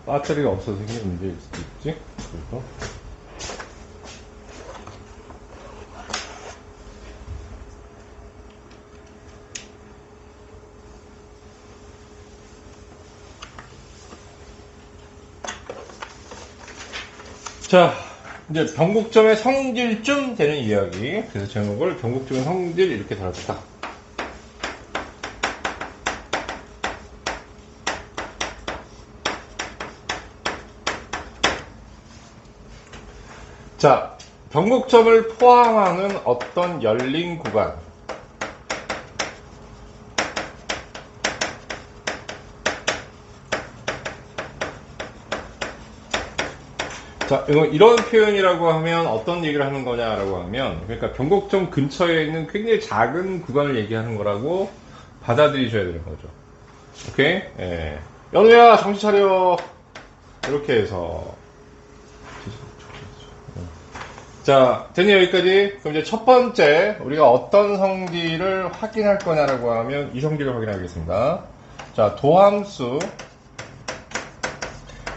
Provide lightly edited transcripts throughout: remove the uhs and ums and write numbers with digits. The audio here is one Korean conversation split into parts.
배터리가 없어서 생긴 문제일 수도 있지. 그리고 자, 이제 변곡점의 성질쯤 되는 이야기. 그래서 제목을 변곡점의 성질 이렇게 달았다. 자, 변곡점을 포함하는 어떤 열린 구간. 자, 이런 표현이라고 하면 어떤 얘기를 하는 거냐라고 하면, 그러니까 변곡점 근처에 있는 굉장히 작은 구간을 얘기하는 거라고 받아들이셔야 되는 거죠. 오케이? 예. 연우야, 정신 차려. 이렇게 해서. 자, 됐니 여기까지? 그럼 이제 첫 번째, 우리가 어떤 성질을 확인할 거냐라고 하면 이 성질을 확인하겠습니다. 자, 도함수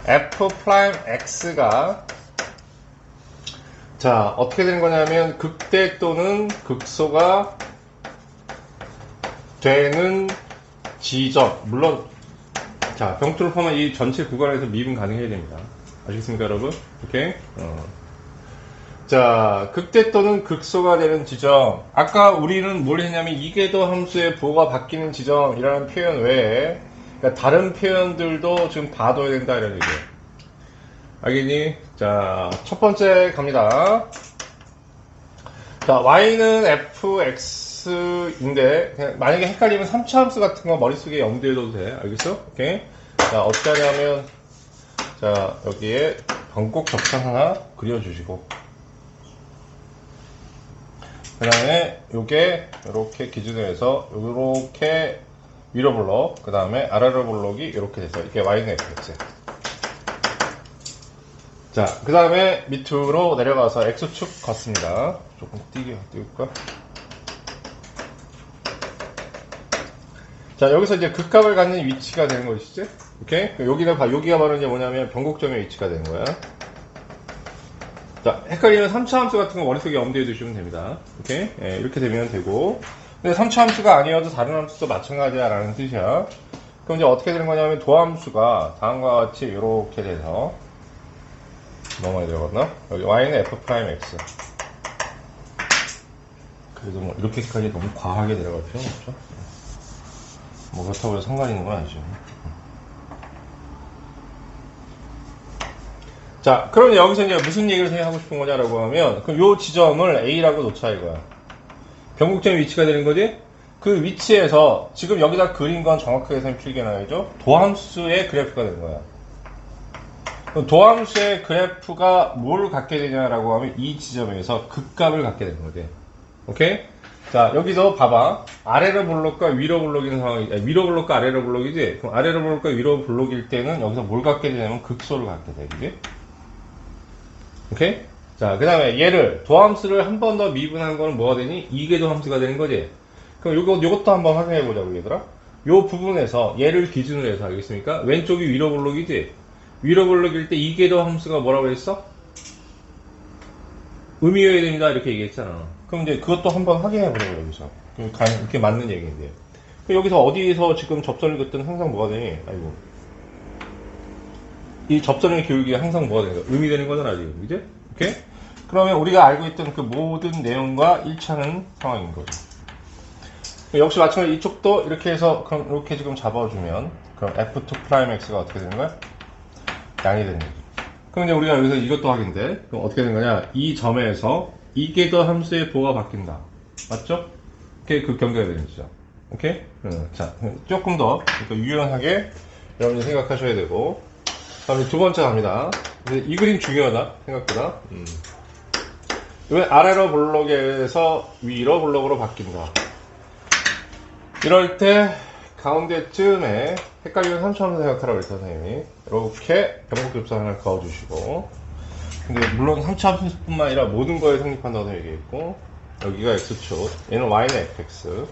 f'x가 자, 어떻게 되는 거냐면 극대 또는 극소가 되는 지점. 물론 자, 병투를 포함한 이 전체 구간에서 미분 가능해야 됩니다. 아시겠습니까, 여러분? 오케이? 자, 극대 또는 극소가 되는 지점. 아까 우리는 뭘 했냐면 이계도 함수의 부호가 바뀌는 지점이라는 표현 외에 그러니까 다른 표현들도 지금 봐둬야 된다 이런 얘기예요. 알겠니? 자, 첫 번째 갑니다. 자, y는 fx인데 만약에 헷갈리면 3차 함수 같은 거 머릿속에 염두해둬도 돼. 알겠어? 오케이? 자, 어떻게 하냐면 자, 여기에 변곡 접선 하나 그려주시고 그 다음에 요게 요렇게 기준으로 해서 요렇게 위로 블록 그 다음에 아래로 블록이 요렇게 돼서 이게 y는 fx. 자, 그 다음에 밑으로 내려가서 x축 걷습니다. 조금 띄울까? 자, 여기서 이제 극값을 갖는 위치가 되는 것이지? 오케이? 여기가 바로 이제 뭐냐면 변곡점의 위치가 되는 거야. 자, 헷갈리는 3차 함수 같은 거 머릿속에 염두해 두시면 됩니다. 오케이? 예, 이렇게 되면 되고. 근데 3차 함수가 아니어도 다른 함수도 마찬가지야라는 뜻이야. 그럼 이제 어떻게 되는 거냐면 도함수가 다음과 같이 이렇게 돼서 너무 많이 들어갔나? 여기 y는 f'x. 그래도 뭐 이렇게까지 너무 과하게 내려갈 필요는 없죠. 뭐 그렇다고 해서 상관 있는 건 아니죠. 자, 그럼 여기서 이제 무슨 얘기를 생각하고 싶은 거냐라고 하면, 그럼 요 지점을 A라고 놓자 이거야. 변곡점의 위치가 되는 거지? 그 위치에서 지금 여기다 그린 건 정확하게 선생님 필기해놔야죠. 도함수의 그래프가 되는 거야. 도함수의 그래프가 뭘 갖게 되냐라고 하면 이 지점에서 극값을 갖게 되는 거지. 오케이? 자, 여기서 봐봐. 아래로 블록과 위로 블록인 상황이, 위로 블록과 아래로 블록이지? 그럼 아래로 블록과 위로 블록일 때는 여기서 뭘 갖게 되냐면 극소를 갖게 되지. 오케이? 자, 그 다음에 얘를, 도함수를 한 번 더 미분한 거는 뭐가 되니? 이계도 함수가 되는 거지? 그럼 요것도 한번 확인해 보자고, 얘들아. 요 부분에서 얘를 기준으로 해서 알겠습니까? 왼쪽이 위로 블록이지? 위로 블록일 때 이계도 함수가 뭐라고 했어? 의미여야 됩니다. 이렇게 얘기했잖아. 그럼 이제 그것도 한번 확인해 보자고, 여기서. 이렇게 맞는 얘기인데. 여기서 어디에서 지금 접선을 긋든 항상 뭐가 되니? 아이고. 이 접선의 교육이 항상 뭐가 되는 거야? 의미되는 거잖아, 지금. 이제? 오케이? 그러면 우리가 알고 있던 그 모든 내용과 일치하는 상황인 거죠. 역시 마찬가지로 이쪽도 이렇게 해서, 그럼 이렇게 지금 잡아주면, 그럼 f2'x가 어떻게 되는 거야? 양이 되는 거죠. 그럼 이제 우리가 여기서 이것도 확인돼. 그럼 어떻게 되는 거냐? 이 점에서 이계도 함수의 부호가 바뀐다. 맞죠? 그게 그 경계가 되는 거죠. 오케이? 자, 조금 더 유연하게 여러분이 생각하셔야 되고. 다음에 두 번째 갑니다. 이 그림 중요하다, 생각보다. 이번 아래로 블록에서 위로 블록으로 바뀐다. 이럴 때 가운데쯤에 헷갈리는 3차원을 생각하라고 그랬어, 선생님이. 이렇게 변곡접선 하나 그어주시고. 근데 물론 3차 함수뿐만 아니라 모든 거에 성립한다고 얘기했고, 여기가 x축, 얘는 y는 fx.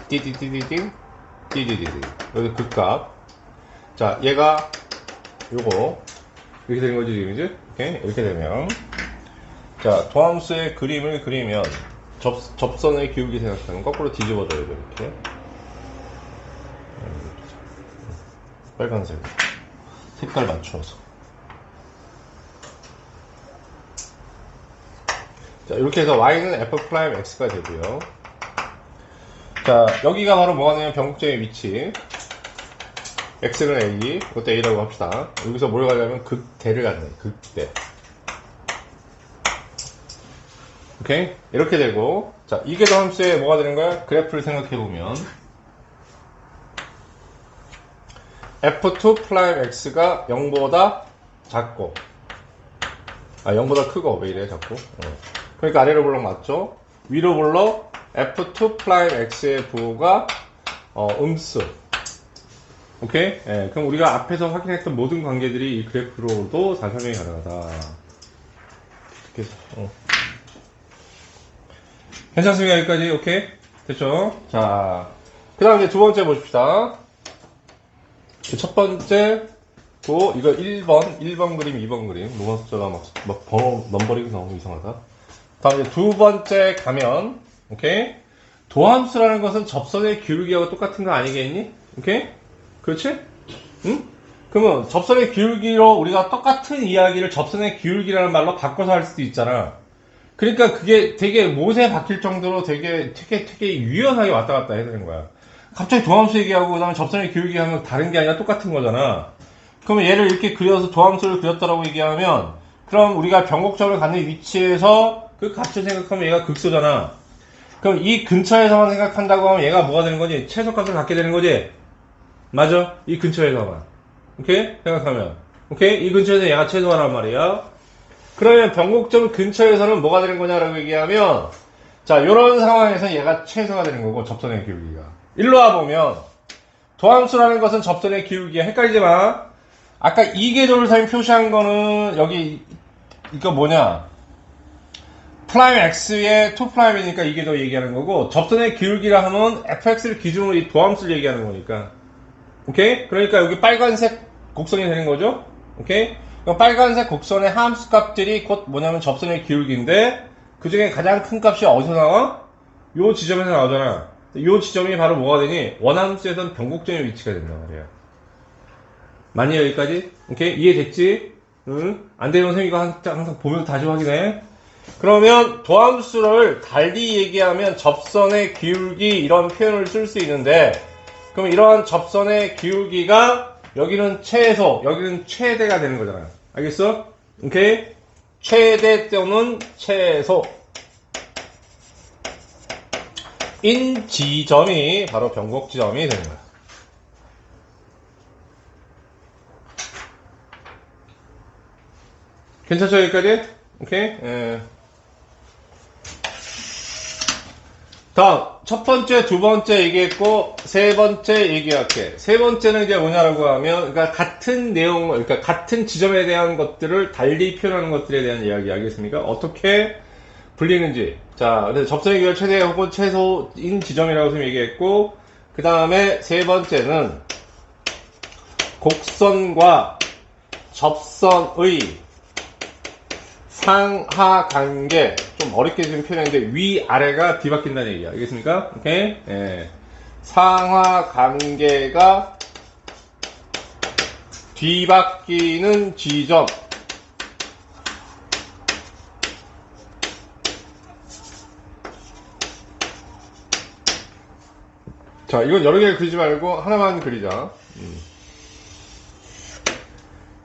띠띠띠띠띠, 띠띠띠띠. 여기 극값. 자, 얘가 요거 이렇게 되는 거지 지금 이제. 오케이? 이렇게 되면 자, 도함수의 그림을 그리면 접선의 기울기 생각하면 거꾸로 뒤집어져야 돼 이렇게. 빨간색 색깔 맞춰서. 자, 이렇게 해서 y는 f 프라임 x가 되고요. 자, 여기가 바로 뭐가 되냐면 변곡점의 위치. x는 a, 이것도 a라고 합시다. 여기서 뭘 가려면 극대를 갖는 극대. 오케이? 이렇게 되고, 자, 이게 도함수에 뭐가 되는 거야? 그래프를 생각해보면 f2 프라임 x가 0보다 작고, 0보다 크고, 왜 이래 자꾸? 그러니까 아래로 볼록 맞죠? 위로 볼록 f2 프라임 x의 부호가 음수. 오케이? 예, 그럼 우리가 앞에서 확인했던 모든 관계들이 이 그래프로도 다 설명이 가능하다. 이렇게 해서, 괜찮습니까? 여기까지? 오케이? 됐죠? 자, 그 다음 이제 두 번째 보십시다. 첫 번째, 이거 1번 그림, 2번 그림. 로마 숫자가 막 번호, 넘버링이 너무 이상하다. 다음 이제 두 번째 가면, 오케이? 도함수라는 것은 접선의 기울기하고 똑같은 거 아니겠니? 오케이? 그렇지? 응? 그러면 접선의 기울기로 우리가 똑같은 이야기를 접선의 기울기라는 말로 바꿔서 할 수도 있잖아. 그러니까 그게 되게 못에 박힐 정도로 되게 유연하게 왔다 갔다 해야 되는 거야. 갑자기 도함수 얘기하고 그다음에 접선의 기울기 하면 다른 게 아니라 똑같은 거잖아. 그러면 얘를 이렇게 그려서 도함수를 그렸다라고 얘기하면 그럼 우리가 변곡점을 갖는 위치에서 그 값을 생각하면 얘가 극소잖아. 그럼 이 근처에서만 생각한다고 하면 얘가 뭐가 되는 거지? 최소값을 갖게 되는 거지? 맞아? 이 근처에서만. 오케이? 생각하면. 오케이? 이 근처에서 얘가 최소화란 말이야. 그러면 변곡점 근처에서는 뭐가 되는 거냐라고 얘기하면, 자, 요런 상황에서 얘가 최소가 되는 거고, 접선의 기울기가. 일로 와보면, 도함수라는 것은 접선의 기울기가 헷갈리지 마. 아까 이계도를 사인 표시한 거는, 여기, 이거 뭐냐. 프라임 x에 2 프라임이니까 이계도 얘기하는 거고, 접선의 기울기라 하면 fx를 기준으로 이 도함수를 얘기하는 거니까. 오케이? 그러니까 여기 빨간색 곡선이 되는 거죠? 오케이? 그럼 빨간색 곡선의 함수 값들이 곧 뭐냐면 접선의 기울기인데, 그 중에 가장 큰 값이 어디서 나와? 요 지점에서 나오잖아. 요 지점이 바로 뭐가 되니? 원함수에선 변곡점의 위치가 된단 말이야. 맞니, 여기까지? 오케이? 이해됐지? 응? 안 되는 선생님 이거 항상 보면서 다시 확인해. 그러면 도함수를 달리 얘기하면 접선의 기울기 이런 표현을 쓸 수 있는데, 그럼 이러한 접선의 기울기가 여기는 최소, 여기는 최대가 되는 거잖아. 알겠어? 오케이? 최대 또는 최소. 인 지점이 바로 변곡 지점이 되는 거야. 괜찮죠? 여기까지? 오케이? 예. 다음, 첫 번째, 두 번째 얘기했고, 세 번째 얘기할게. 세 번째는 이제 뭐냐라고 하면, 그러니까 같은 내용, 그러니까 같은 지점에 대한 것들을 달리 표현하는 것들에 대한 이야기 알겠습니까? 어떻게 불리는지. 자, 그래서 접선의 기울 최대 혹은 최소인 지점이라고 좀 얘기했고, 그 다음에 세 번째는 곡선과 접선의 상하 관계, 좀 어렵게 지금 표현했는데 위아래가 뒤바뀐다는 얘기야. 알겠습니까? 오케이? 예. 상하 관계가 뒤바뀌는 지점. 자, 이건 여러 개를 그리지 말고 하나만 그리자.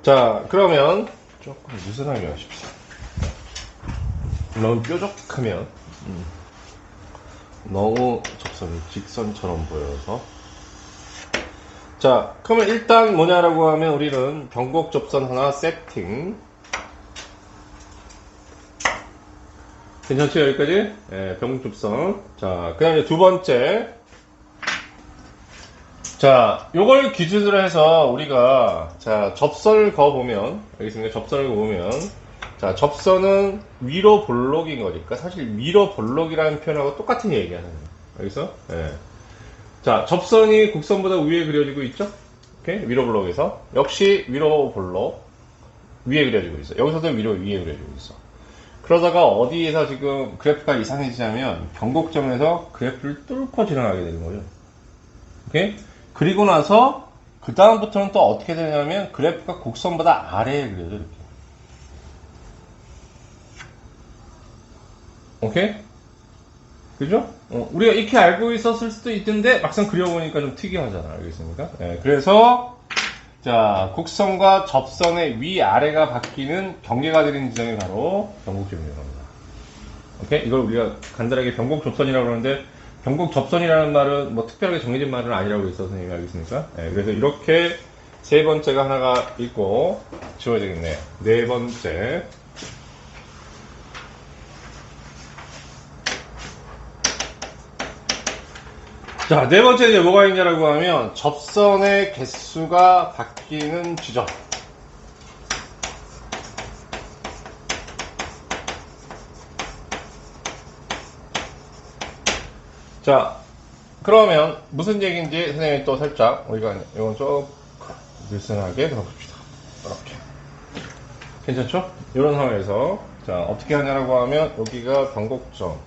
자, 그러면 조금 느슨하게 하십시오. 너무 뾰족하면 너무 접선이 직선처럼 보여서. 자, 그러면 일단 뭐냐라고 하면 우리는 변곡 접선 하나 세팅. 괜찮죠? 여기까지? 네, 변곡 접선. 자, 그 다음에 두 번째. 자, 요걸 기준으로 해서 우리가, 자, 접선을 그어보면, 알겠습니까? 접선을 그어보면, 자, 접선은 위로 볼록인 거니까 사실 위로 볼록이라는 표현하고 똑같은 얘기하는 거예요. 알겠어? 예. 자, 접선이 곡선보다 위에 그려지고 있죠? 오케이? 위로 블록에서 역시 위로 블록 위에 그려지고 있어. 여기서도 위로 위에 그려지고 있어. 그러다가 어디에서 지금 그래프가 이상해지냐면 변곡점에서 그래프를 뚫고 지나가게 되는 거죠. 오케이? 그리고 나서 그 다음부터는 또 어떻게 되냐면 그래프가 곡선보다 아래에 그려져 이렇게. 오케이? 그죠? 우리가 이렇게 알고 있었을 수도 있던데 막상 그려보니까 좀 특이하잖아. 알겠습니까? 네, 그래서 자 곡선과 접선의 위아래가 바뀌는 경계가 되는 지점이 바로 변곡점이라고 합니다. 오케이? 이걸 우리가 간단하게 변곡접선이라고 그러는데 변곡접선이라는 말은 뭐 특별하게 정해진 말은 아니라고 있어 선생님이 알겠습니까? 네, 그래서 이렇게 세 번째가 하나가 있고 지워야 되겠네요. 네 번째. 자, 네 번째 이제 뭐가 있냐라고 하면 접선의 개수가 바뀌는 지점. 자, 그러면 무슨 얘기인지 선생님이 또 살짝 우리가 이건 좀 느슨하게 들어봅시다. 이렇게. 괜찮죠? 이런 상황에서 자 어떻게 하냐라고 하면 여기가 변곡점이고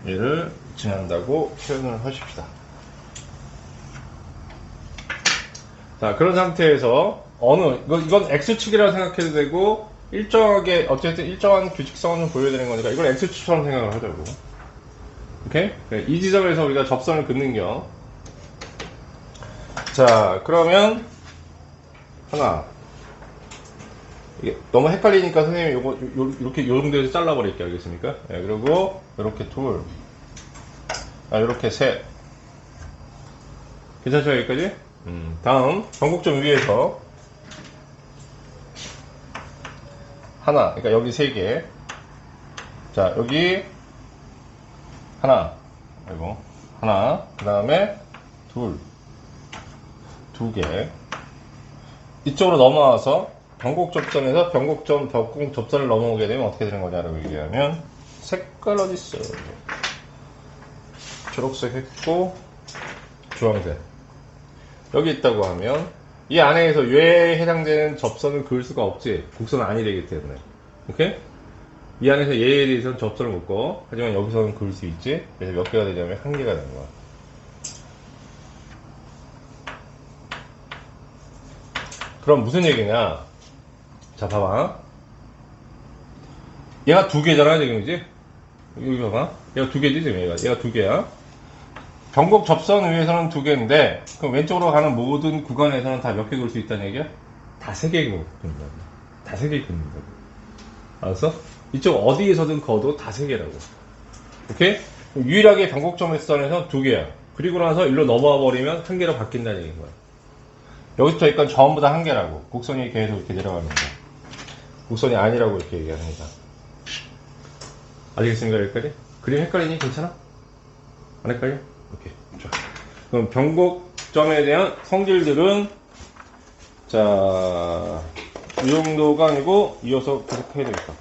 얘를 지난다고 표현을 하십시다. 자 그런 상태에서 이건 x축이라고 생각해도 되고 일정하게 어쨌든 일정한 규칙성을 보여야 되는 거니까 이걸 x축처럼 생각을 하자고. 오케이? 이 지점에서 우리가 접선을 긋는겨. 자 그러면 하나 이게 너무 헷갈리니까 선생님이 요거 이렇게 요 정도에서 잘라버릴게요. 알겠습니까? 네, 그리고 이렇게 둘 이렇게 셋. 괜찮죠? 여기까지? 다음 변곡점 위에서 하나 그러니까 여기 세 개. 자 여기 하나 그리고 하나 그 다음에 두 개. 이쪽으로 넘어와서 변곡접선에서 변곡접선을 넘어오게 되면 어떻게 되는 거냐라고 얘기하면 색깔 어딨어? 초록색 했고 주황색 여기 있다고 하면 이 안에서 왜 해당되는 접선을 그을 수가 없지? 곡선은 아니 되기 때문에. 오케이? 이 안에서 얘에 대해서는 접선을 못 그어. 하지만 여기서는 그을 수 있지. 그래서 몇 개가 되냐면 한 개가 되는 거야. 그럼 무슨 얘기냐? 자, 봐봐. 얘가 두 개잖아, 지금이지? 여기 봐봐. 얘가 두 개지, 지금 얘가 두 개야. 변곡 접선 위에서는 두 개인데, 그럼 왼쪽으로 가는 모든 구간에서는 다 몇 개 그을 수 있다는 얘기야? 다 세 개 그는다고. 다 세 개 그는다고. 알았어? 이쪽 어디에서든 그어도 다 세 개라고. 오케이? 유일하게 변곡점선에서 두 개야. 그리고 나서 일로 넘어와 버리면 한 개로 바뀐다는 얘기인 거야. 여기서부터 여기까지 전부 다 한 개라고. 곡선이 계속 이렇게 내려갑니다. 곡선이 아니라고 이렇게 얘기합니다. 아시겠습니까, 여기까지? 그림 헷갈리니? 괜찮아? 안 헷갈려? 오케이. 좋아. 그럼 변곡점에 대한 성질들은, 자, 이 정도가 아니고, 이어서 계속 해야 되겠다.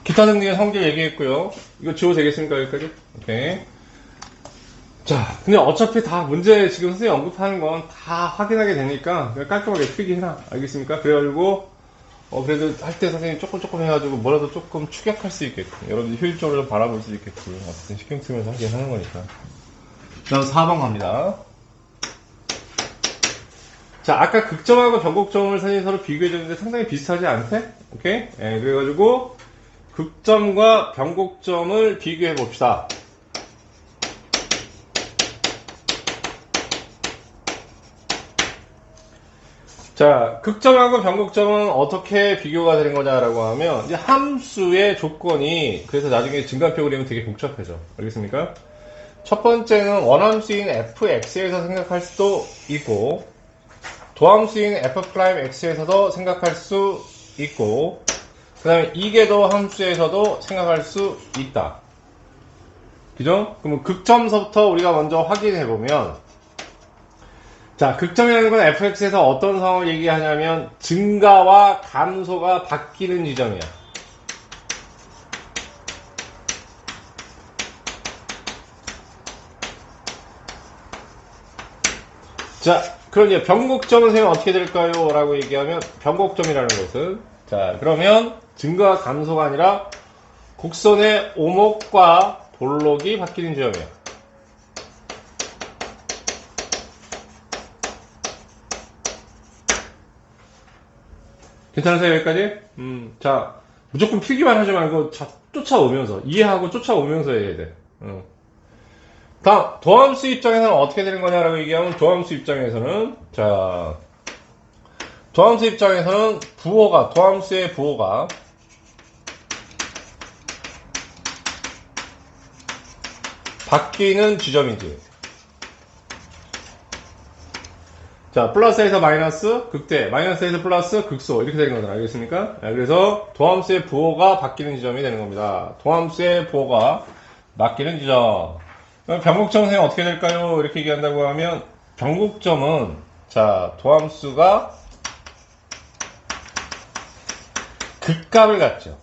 기타 등등의 성질 얘기했고요. 이거 지워도 되겠습니까, 여기까지? 오케이. 자, 근데 어차피 다 문제 지금 선생님이 언급하는 건 다 확인하게 되니까 그냥 깔끔하게 필기해라. 알겠습니까? 그래가지고 그래도 할 때 선생님이 조금 해가지고 뭐라도 조금 추격할 수 있게끔 여러분들 효율적으로 좀 바라볼 수 있게끔 어쨌든 신경 쓰면서 하긴 하는 거니까. 다음 4번 갑니다. 자, 아까 극점하고 변곡점을 선생님이 서로 비교해줬는데 상당히 비슷하지 않대? 오케이? 예, 그래가지고 극점과 변곡점을 비교해 봅시다. 자, 극점하고 변곡점은 어떻게 비교가 되는 거냐라고 하면, 이제 함수의 조건이, 그래서 나중에 증가표 그리면 되게 복잡해져. 알겠습니까? 첫 번째는 원함수인 fx에서 생각할 수도 있고, 도함수인 f'x에서도 생각할 수 있고, 그 다음에 이계도 함수에서도 생각할 수 있다. 그죠? 그러면 극점서부터 우리가 먼저 확인해보면, 자, 극점이라는 건 fx에서 어떤 상황을 얘기하냐면 증가와 감소가 바뀌는 지점이야. 자, 그럼 이제 변곡점은 선생님 어떻게 될까요? 라고 얘기하면, 변곡점이라는 것은, 자, 그러면 증가와 감소가 아니라 곡선의 오목과 볼록이 바뀌는 지점이에요. 괜찮으세요, 여기까지? 자, 무조건 필기만 하지 말고, 쫓아오면서, 이해하고 쫓아오면서 해야 돼. 다음, 도함수 입장에서는 어떻게 되는 거냐라고 얘기하면, 도함수 입장에서는, 자, 도함수 입장에서는 도함수의 부호가, 바뀌는 지점이지. 자, 플러스에서 마이너스, 극대, 마이너스에서 플러스, 극소, 이렇게 되는 거잖아. 알겠습니까? 그래서 도함수의 부호가 바뀌는 지점이 되는 겁니다. 도함수의 부호가 바뀌는 지점. 변곡점 선생님 어떻게 될까요? 이렇게 얘기한다고 하면, 변곡점은, 자, 도함수가 극값을 갖죠.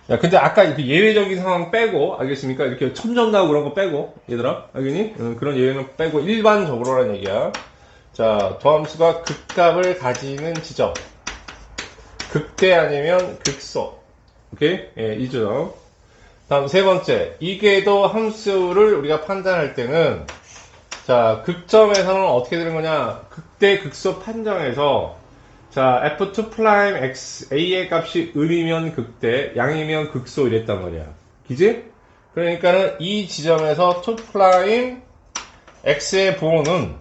야, 근데 아까 그 예외적인 상황 빼고, 알겠습니까? 이렇게 첨점 나오고 그런 거 빼고, 얘들아, 알겠니? 그런 예외는 빼고, 일반적으로라는 얘기야. 자, 도함수가 극값을 가지는 지점. 극대 아니면 극소. 오케이? 예, 이 지점. 다음 세 번째. 이계도 함수를 우리가 판단할 때는, 자, 극점에서는 어떻게 되는 거냐? 극대, 극소 판정에서, 자, f2' a의 값이 음이면 극대, 양이면 극소 이랬단 말이야. 그지? 그러니까는 이 지점에서 2' x의 부호는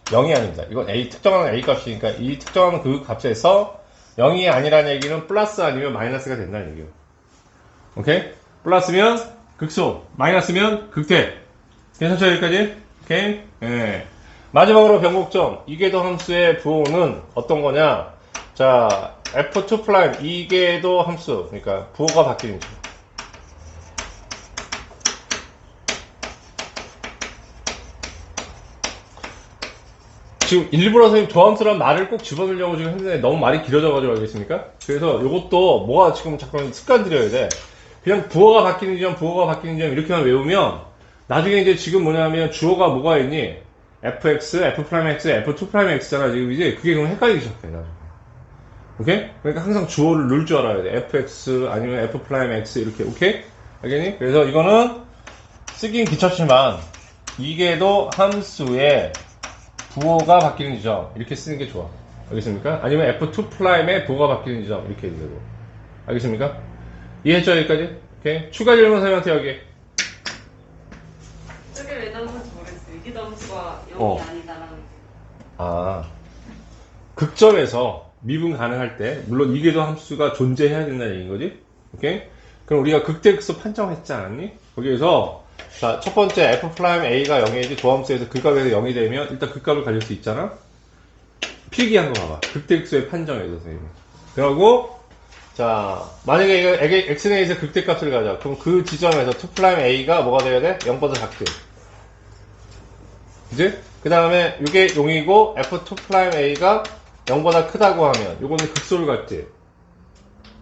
0이 아닙니다. 이건 a, 특정하는 a 값이니까 이 특정하는 그 값에서 0이 아니라는 얘기는 플러스 아니면 마이너스가 된다는 얘기예요. 오케이? 플러스면 극소, 마이너스면 극대. 괜찮죠, 여기까지? 오케이? 예. 마지막으로 변곡점, 이계도 함수의 부호는 어떤 거냐? 자, f2' 이계도 함수, 그러니까 부호가 바뀌는 점. 지금 일부러 선생님 도함수란 말을 꼭 집어넣으려고 지금 했는데 너무 말이 길어져가지고 알겠습니까? 그래서 이것도 뭐가 지금 자꾸 습관 들여야 돼. 그냥 부호가 바뀌는 점, 부호가 바뀌는 점 이렇게만 외우면 나중에 이제 지금 뭐냐면 주어가 뭐가 있니? fx, f'x, f2'x잖아, 지금 이제. 그게 그럼 헷갈리기 시작해, 나중에. 오케이? 그러니까 항상 주어를 넣을 줄 알아야 돼. fx 아니면 f'x 이렇게, 오케이? 알겠니? 그래서 이거는 쓰긴 귀찮지만, 이게도 함수의 부호가 바뀌는 지점. 이렇게 쓰는 게 좋아. 알겠습니까? 아니면 f2'의 부호가 바뀌는 지점. 이렇게 해도 되고. 알겠습니까? 이해했죠, 여기까지? 오케이? 추가 질문 설명한테 여기. 저게 왜 나오는지 모르겠어요. 이게 점수가 0이 아니다라는 게. 아, 극점에서 미분 가능할 때 물론 이계도 함수가 존재해야 된다는 얘기인 거지. 오케이? 그럼 우리가 극대극소 판정했지 않았니? 거기에서 자, 첫 번째 f'a가 0이지 도함수에서 그 값에서 0이 되면 일단 그 값을 가질 수 있잖아. 필기한 거 봐봐. 극대극소의 판정에서 선생님. 그러고 자, 만약에 이거 x에서 극대값을 가자. 그럼 그 지점에서 2'a가 뭐가 돼야 돼? 0보다 작지. 그지? 그 다음에 이게 0이고 f2'a가 0보다 크다고 하면 요거는 극소를 갖지.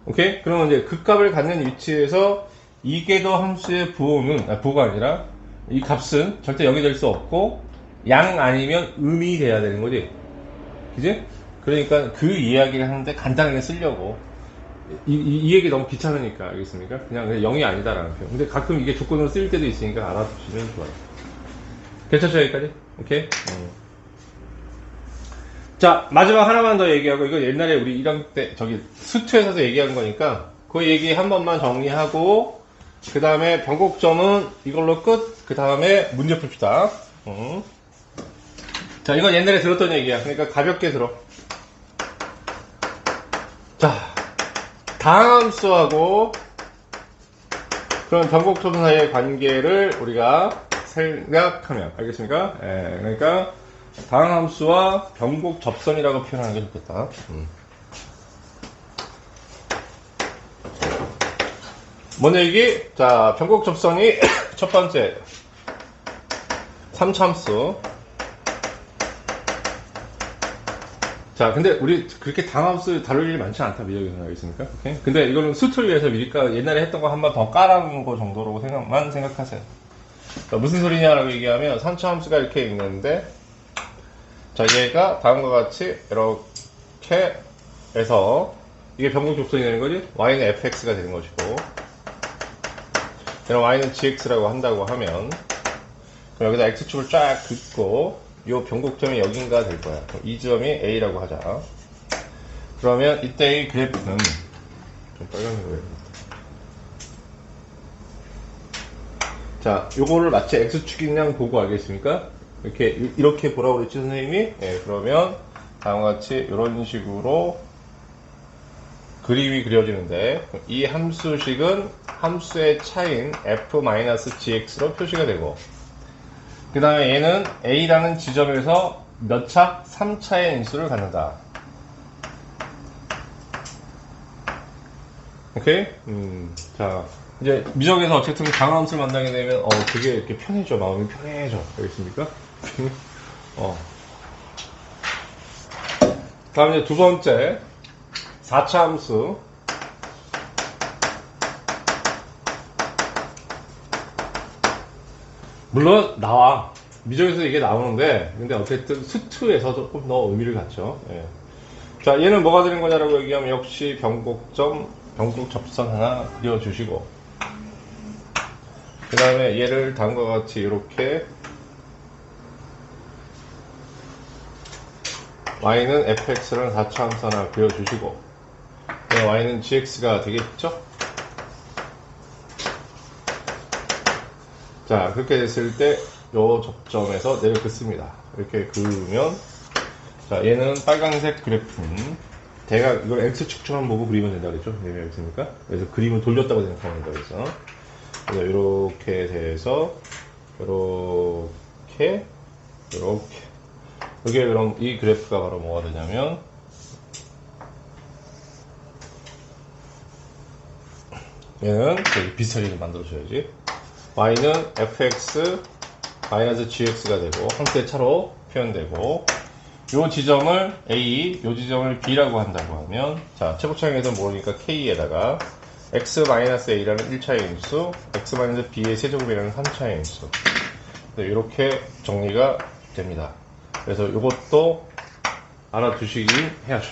오케이? 그러면 이제 극값을 갖는 위치에서 이계도 함수의 부호는 부호가 아니라 이 값은 절대 0이 될 수 없고 양 아니면 음이 돼야 되는 거지. 그지? 그러니까 그 이야기를 하는데 간단하게 쓰려고 이 얘기 너무 귀찮으니까 알겠습니까? 그냥 0이 아니다라는 표현. 근데 가끔 이게 조건으로 쓰일 때도 있으니까 알아두시면 좋아요. 괜찮죠, 여기까지? 오케이? 자, 마지막 하나만 더 얘기하고, 이거 옛날에 우리 1학년 때, 수투에서도 얘기한 거니까, 그 얘기 한 번만 정리하고, 그 다음에 변곡점은 이걸로 끝, 그 다음에 문제 풉시다. 자, 이건 옛날에 들었던 얘기야. 그러니까 가볍게 들어. 자, 다함수하고, 그런 변곡점 사이의 관계를 우리가 생각하면, 알겠습니까? 예, 그러니까, 다항함수와 변곡 접선이라고 표현하는 게 좋겠다. 뭔 얘기? 자, 변곡 접선이 첫 번째 3참수. 자, 근데 우리 그렇게 다항함수 다룰 일이 많지 않다, 미적에서는. 알겠습니까? 오케이? 근데 이거는 수트를 위해서 미리까 옛날에 했던 거 한 번 더 깔아놓은 거 정도로 생각하세요. 자, 무슨 소리냐라고 얘기하면 선처함수가 이렇게 있는데, 자, 얘가 다음과 같이 이렇게 해서 이게 변곡 족선이 되는 거지? y는 fx가 되는 것이고, 그럼 y는 gx라고 한다고 하면, 그럼 여기다 x축을 쫙 긋고 이 변곡점이 여긴가 될 거야. 그럼 이 점이 a라고 하자. 그러면 이때의 그래프는 좀 빨간색으로 해야겠다. 자, 요거를 마치 x축인 양 보고 알겠습니까? 이렇게 보라고 그랬지 선생님이? 예, 그러면 다음과 같이 이런 식으로 그림이 그려지는데, 이 함수식은 함수의 차인 f-gx로 표시가 되고, 그 다음에 얘는 a라는 지점에서 몇 차? 3차의 인수를 갖는다. 오케이? 자, 이제 미적에서 어쨌든 강함수를 만나게 되면 되게 이렇게 편해져. 마음이 편해져. 알겠습니까? 다음 이제 두 번째 4차 함수. 물론 나와. 미적에서 이게 나오는데, 근데 어쨌든 수투에서 조금 더 의미를 갖죠. 예. 자, 얘는 뭐가 되는 거냐라고 얘기하면 역시 변곡 접선 하나 그려주시고, 그 다음에 얘를 다음과 같이 이렇게 y는 fx라는 4차 함수 하나 그려주시고, y는 gx가 되겠죠? 자, 그렇게 됐을 때 요 접점에서 내려 긋습니다. 이렇게 그으면, 자, 얘는 빨간색 그래프는 대각, 이걸 x축처럼 보고 그리면 된다고 그랬죠? 네, 알겠습니까? 그래서 그림을 돌렸다고 생각하면 된다고 그래서. 그래서 이렇게 돼서 이렇게 이게 그럼 이 그래프가 바로 뭐가 되냐면, 얘는 여기 비슷하게 좀 만들어줘야지. y는 fx gx가 되고 함수의 차로 표현되고, 요 지점을 a, 요 지점을 b라고 한다고 하면, 자, 최고창에서 모르니까 k에다가 x-a라는 1차의 인수, x-b의 세제곱이라는 3차의 인수. 이렇게 정리가 됩니다. 그래서 이것도 알아두시기 해야죠.